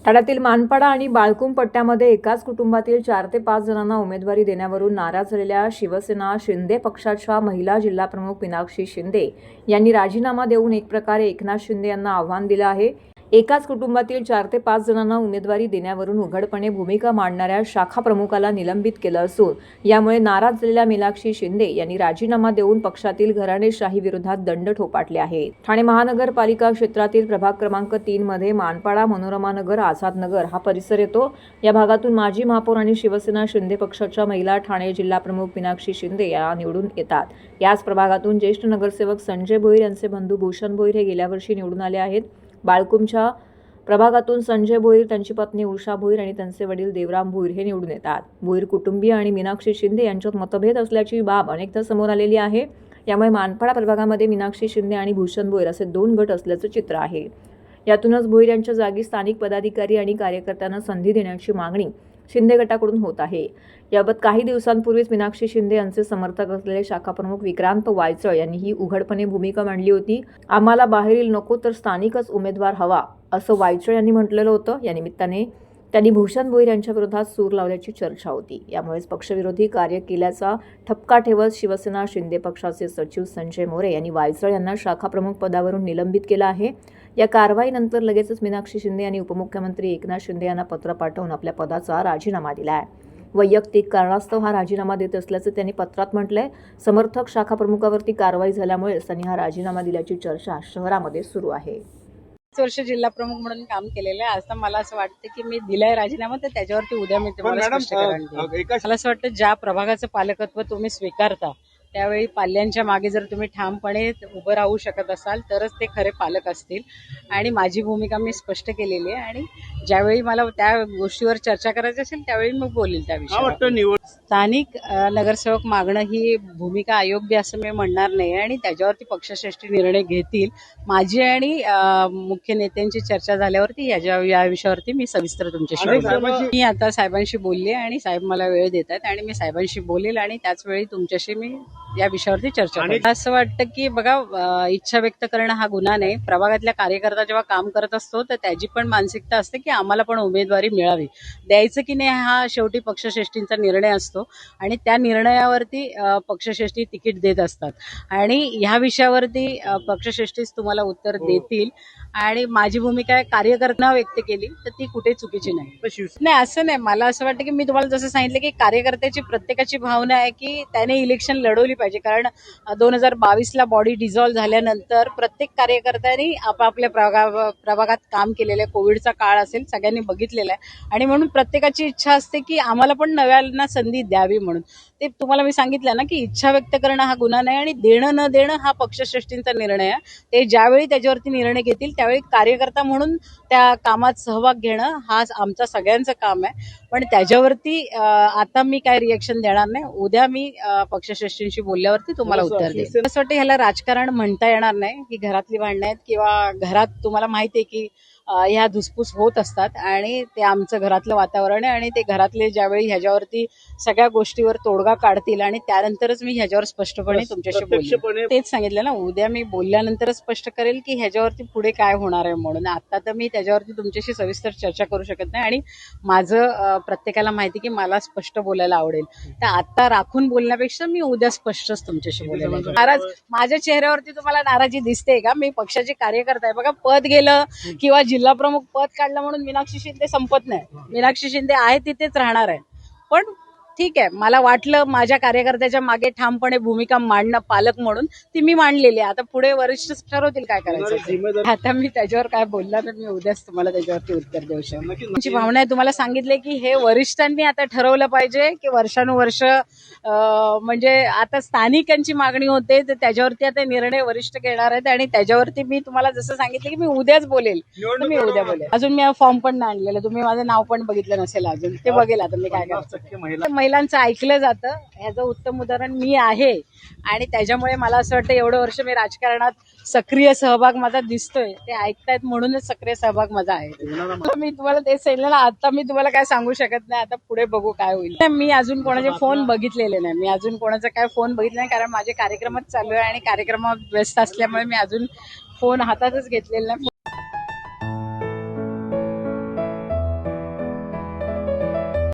ठाण्यातील मानपाडा आणि बाळकुम पट्ट्यामध्ये एकाच कुटुंबातील 4 ते 5 जणांना उमेदवारी देण्यावरून नाराज झालेल्या शिवसेना शिंदे पक्षाच्या महिला जिल्हाप्रमुख मीनाक्षी शिंदे यांनी राजीनामा देऊन एक प्रकारे एकनाथ शिंदे यांना आव्हान दिलं आहे। एकाच कुटुंबातील 4 ते 5 जणांना उमेदवारी देण्यावरून उघडपणे भूमिका मांडणाऱ्या शाखा प्रमुखाला निलंबित केलं असून यामुळे नाराज झालेल्या मीनाक्षी शिंदे यांनी राजीनामा देऊन पक्षातील घराणेशाही विरोधात दंड ठोठावले आहे। ठाणे महानगरपालिका क्षेत्रातील प्रभाग क्रमांक 3 मध्ये मानपाडा, मनोरमा नगर, आझाद नगर हा परिसर येतो। या भागातून माजी महापौर आणि शिवसेना शिंदे पक्षाच्या महिला ठाणे जिल्हाप्रमुख मीनाक्षी शिंदे या निवडून येतात। याच प्रभागातून ज्येष्ठ नगरसेवक संजय भोईर यांचे बंधू भूषण भोईर हे गेल्या वर्षी निवडून आले आहेत। बाळकुमच्या प्रभागातून संजय भोईर, त्यांची पत्नी उषा भोईर आणि त्यांचे वडील देवराम भोईर हे निवडून येतात। भोईर कुटुंबीय आणि मीनाक्षी शिंदे यांच्यात मतभेद असल्याची बाब अनेकदा समोर आलेली आहे। यामुळे मानपाडा प्रभागामध्ये मीनाक्षी शिंदे आणि भूषण भोईर असे 2 गट असल्याचं चित्र आहे। यातूनच भोईर यांच्या जागी स्थानिक पदाधिकारी आणि कार्यकर्त्यांना संधी देण्याची मागणी शिंदे गटाकडून होत आहे। याबाबत काही दिवसांपूर्वीच मीनाक्षी शिंदे यांचे समर्थक असलेले शाखाप्रमुख विक्रांत वायचळ यांनी ही उघडपणे भूमिका मांडली होती। आम्हाला बाहेरील नको तर स्थानिकच उमेदवार हवा असं वायचळ यांनी म्हटलेलं होतं। या निमित्ताने त्यांनी भूषण भोईर यांच्या विरोधात सूर लावल्याची चर्चा होती। यामुळेच पक्षविरोधी कार्य केल्याचा ठपका ठेवत शिवसेना शिंदे पक्षाचे सचिव संजय मोरे यांनी वायचळ यांना शाखाप्रमुख पदावरून निलंबित केलं आहे। या कारवाईनंतर लगेचच मीनाक्षी शिंदे यांनी उपमुख्यमंत्री एकनाथ शिंदे यांना पत्र पाठवून आपल्या पदाचा राजीनामा दिला आहे। वैयक्तिक कारणास्तव हा राजीनामा देत असल्याचं त्यांनी पत्रात म्हटलंय। समर्थक शाखाप्रमुखावरती कारवाई झाल्यामुळेच त्यांनी हा राजीनामा दिल्याची चर्चा शहरामध्ये सुरू आहे। 5 वर्ष जिल्हा प्रमुख म्हणून काम केलेलं आहे। आता मला असं वाटतं की मी दिलाय राजीनामा, तर त्याच्यावरती उद्या मी तुम्हाला स्पष्टीकरण देईन। मला असं वाटतं ज्या प्रभागाचं पालकत्व तुम्ही स्वीकारता त्यावेळी पाल्यांच्या मागे जर तुम्ही ठामपणे उभं राहू शकत असाल तरच ते खरे पालक असतील। आणि माझी भूमिका मी स्पष्ट केलेली आहे आणि ज्यावेळी मला त्या गोष्टीवर चर्चा करायची असेल त्यावेळी मग बोलेल त्या विषयावर। स्थानिक नगरसेवक मागणं ही भूमिका अयोग्य असं मी म्हणणार नाही आणि त्याच्यावरती पक्षश्रेष्ठी निर्णय घेतील। माझी आणि मुख्य नेत्यांची चर्चा झाल्यावरती या विषयावरती मी सविस्तर तुमच्याशी बोलेल। मी आता साहेबांशी बोलले आणि साहेब मला वेळ देत आहेत आणि मी साहेबांशी बोलेल आणि त्याच वेळी तुमच्याशी मी या विषयावरती चर्चा करेन। असं वाटतं की बघा, इच्छा व्यक्त करणं हा गुन्हा नाही। प्रभागातल्या कार्यकर्ता जेव्हा काम करत असतो तर त्याची पण मानसिकता असते की आम्हाला पण उमेदवारी मिळावी, द्यायचं की नाही हा शेवटी पक्षश्रेष्ठींचा निर्णय असतो आणि त्या निर्णयावरती पक्षश्रेष्ठी तिकीट देत असतात आणि ह्या विषयावरती पक्षश्रेष्ठीच तुम्हाला उत्तर देतील। आणि माझी भूमिका कार्यकर्त्यांना व्यक्त केली तर ती कुठे चुकीची नाही। असं नाही, मला असं वाटतं की मी तुम्हाला जसं सांगितलं की कार्यकर्त्याची प्रत्येकाची भावना आहे की त्याने इलेक्शन लढवली पाहिजे, कारण 2022ला बॉडी डिझॉल्व्ह झाल्यानंतर प्रत्येक कार्यकर्त्यांनी आपापल्या प्रभागात काम केलेलं आहे। कोविडचा काळ असेल, सगळ्यांनी बघितलेला आहे आणि म्हणून प्रत्येकाची इच्छा असते की आम्हाला पण नव्यांना संधी द्यावी म्हणून। ते तुम्हाला मी सांगितलं ना की इच्छा व्यक्त करणं हा गुन्हा नाही आणि देणं न देणं हा पक्षश्रेष्ठींचा निर्णय आहे। ते ज्यावेळी त्याच्यावरती निर्णय घेतील त्यावेळी कार्यकर्ता म्हणून त्या कामात सहभाग घेणं हा आमचा सगळ्यांचं काम आहे। पण त्याच्यावरती आता मी काय रिएक्शन देणार नाही। उद्या मी पक्षश्रेष्ठींशी बोलल्यावरती तुम्हाला उत्तर देईन। असं वाटतं ह्याला राजकारण म्हणता येणार नाही। ही घरातली भांडणं आहेत किंवा घरात तुम्हाला माहिती आहे की ह्या धुसफूस होत असतात आणि ते आमचं घरातलं वातावरण आहे आणि ते घरातले ज्यावेळी ह्याच्यावरती सगळ्या गोष्टीवर तोडगा काढतील आणि त्यानंतरच मी ह्याच्यावर स्पष्टपणे तुमच्याशी बोलेन। तेच सांगितलं ना, उद्या मी बोलल्यानंतरच स्पष्ट करेल की ह्याच्यावरती पुढे काय होणार आहे म्हणून। आता तर मी त्याच्यावरती तुमच्याशी सविस्तर चर्चा करू शकत नाही आणि माझं प्रत्येकाला माहिती की मला स्पष्ट बोलायला आवडेल, तर आता राखून बोलण्यापेक्षा मी उद्या स्पष्टच तुमच्याशी बोलेल। नाराज माझ्या चेहऱ्यावरती तुम्हाला नाराजी दिसते का? मी पक्षाची कार्यकर्ता आहे। बघा, पद गेलं किंवा जिल्हा प्रमुख पद काढलं म्हणून मीनाक्षी शिंदे संपत नाही। मीनाक्षी शिंदे आहे तिथेच राहणार आहे। पण ठीक आहे, मला वाटलं माझ्या कार्यकर्त्याच्या मागे ठामपणे भूमिका मांडणं पालक म्हणून ती मी मांडलेली आहे। आता पुढे वरिष्ठ ठरवतील काय करायचं। आता मी त्याच्यावर काय बोलला तर मी उद्याच तुम्हाला त्याच्यावरती उत्तर देऊ शकतो। तुमची भावना आहे, तुम्हाला सांगितले की हे वरिष्ठांनी आता ठरवलं पाहिजे की वर्षानुवर्ष म्हणजे आता स्थानिकांची मागणी होते तर त्याच्यावरती आता निर्णय वरिष्ठ घेणार आहेत आणि त्याच्यावरती मी तुम्हाला जसं सांगितलं की मी उद्याच बोलेल, मी उद्या बोलेल। अजून मी फॉर्म पण नाही आणलेलं, तुम्ही माझं नाव पण बघितलं नसेल अजून, ते बघेल आता मी काय करायचं। महिलांचं ऐकलं जातं ह्याचं उत्तम उदाहरण मी आहे आणि त्याच्यामुळे मला असं वाटतं एवढं वर्ष मी राजकारणात सक्रिय सहभाग माझा दिसतोय, ते ऐकतायत म्हणूनच सक्रिय सहभाग माझा आहे। मी तुम्हाला तेच सांगितलं ना, आता मी तुम्हाला काय सांगू शकत नाही, आता पुढे बघू काय होईल। मी अजून कोणाचे फोन बघितलेले नाही, मी अजून कोणाचा काय फोन बघितला नाही, कारण माझे कार्यक्रमच चालू आहे आणि कार्यक्रमात व्यस्त असल्यामुळे मी अजून फोन हातातच घेतलेला नाही।